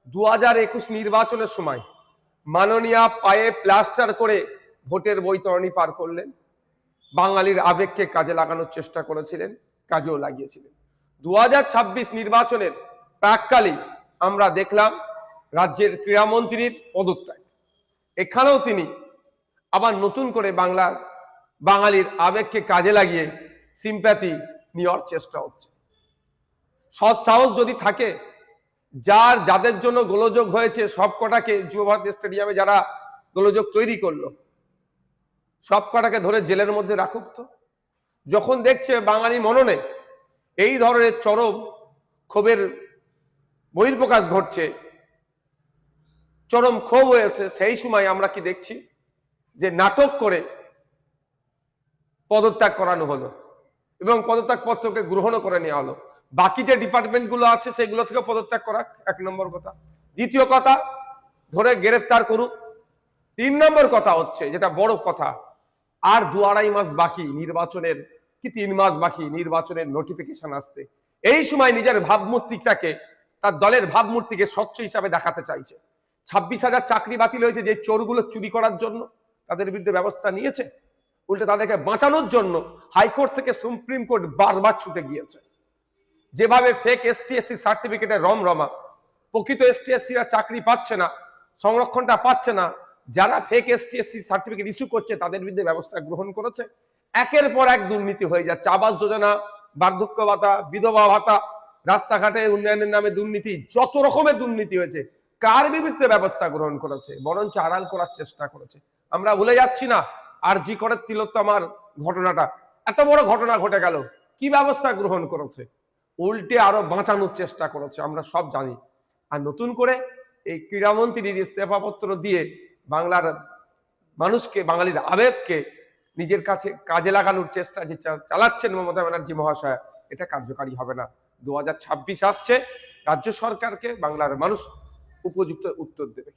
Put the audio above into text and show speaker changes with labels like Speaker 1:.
Speaker 1: 2021 নির্বাচনের সময় মাননীয়া পায়ে প্লাস্টার করে ভোটের বৈতরণী পার করলেন, বাঙালির আবেগকে কাজে লাগানোর চেষ্টা করেছিলেন, কাজেও লাগিয়েছিলেন। 2026 নির্বাচনের প্রাককালে আমরা দেখলাম রাজ্যের ক্রীড়ামন্ত্রীর পদত্যাগ। এখানেও তিনি আবার নতুন করে বাঙালির আবেগকে কাজে লাগিয়ে সিম্প্যাথি নেওয়ার চেষ্টা হচ্ছে। সৎ সাহস যদি থাকে, যাদের জন্য গোলযোগ হয়েছে সব কটাকে, যুব ভারতী স্টেডিয়ামে যারা গোলযোগ তৈরি করলো সব কটাকে ধরে জেলের মধ্যে রাখুক। তো যখন দেখছে বাঙালি মননে এই ধরনের চরম ক্ষোভের বহিঃপ্রকাশ ঘটছে, চরম ক্ষোভ হয়েছে, সেই সময় আমরা কি দেখছি যে নাটক করে পদত্যাগ করানো হলো এবং পদত্যাগ পত্রকে গ্রহণও করে নেওয়া হলো। বাকি যে ডিপার্টমেন্টগুলো আছে সেগুলো থেকে পদত্যাগ করা এক নম্বর কথা। দ্বিতীয় কথা, ধরে গ্রেফতার করুক। 3 নম্বর কথা হচ্ছে, যেটা বড় কথা, আর 2-2.5 মাস বাকি নির্বাচনের, কি 3 মাস বাকি নির্বাচনের নোটিফিকেশন আসতে। এই সময় নিজের ভাবমূর্তিটাকে, তার দলের ভাবমূর্তিকে স্বচ্ছ হিসাবে দেখাতে চাইছে। 26,000 চাকরি বাতিল হয়েছে যে চোরগুলো চুরি করার জন্য, তাদের বিরুদ্ধে ব্যবস্থা নিয়েছে। উল্টে তাদেরকে বাঁচানোর জন্য হাইকোর্ট থেকে সুপ্রিম কোর্ট বারবার ছুটে গিয়েছে। যেভাবে ফেক ST/SC সার্টিফিকেটের রমরমা, প্রকৃত ST/SCরা চাকরি পাচ্ছে না, সংরক্ষণটা পাচ্ছে না, যারা ফেক ST/SC সার্টিফিকেট ইস্যু করছে তাদের বিরুদ্ধে ব্যবস্থা গ্রহণ করেছে। একের পর এক দুর্নীতি হয়ে যাচ্ছে। আবাস যোজনা, বার্ধক্য ভাতা, বিধবা ভাতা, রাস্তাঘাটে উন্নয়নের নামে দুর্নীতি, যত রকমের দুর্নীতি হয়েছে। কার বিরুদ্ধে ব্যবস্থা গ্রহণ করেছে? বরঞ্চ আড়াল করার চেষ্টা করেছে। আমরা ভুলে যাচ্ছি না RG করের তিলোত্তমার ঘটনাটা, এত বড় ঘটনা ঘটে গেল, কি ব্যবস্থা গ্রহণ করেছে? উল্টে আরো বাঁচানোর চেষ্টা করেছে, আমরা সব জানি। আর নতুন করে এই ক্রীড়ামন্ত্রীর ইস্তফাপত্র দিয়ে বাংলার মানুষকে, বাঙালির আবেগকে নিজের কাছে কাজে লাগানোর চেষ্টা যে চালাচ্ছেন মমতা ব্যানার্জি মহাশয়, এটা কার্যকারী হবে না। 2026 আসছে, রাজ্য সরকারকে বাংলার মানুষ উপযুক্ত উত্তর দেবে।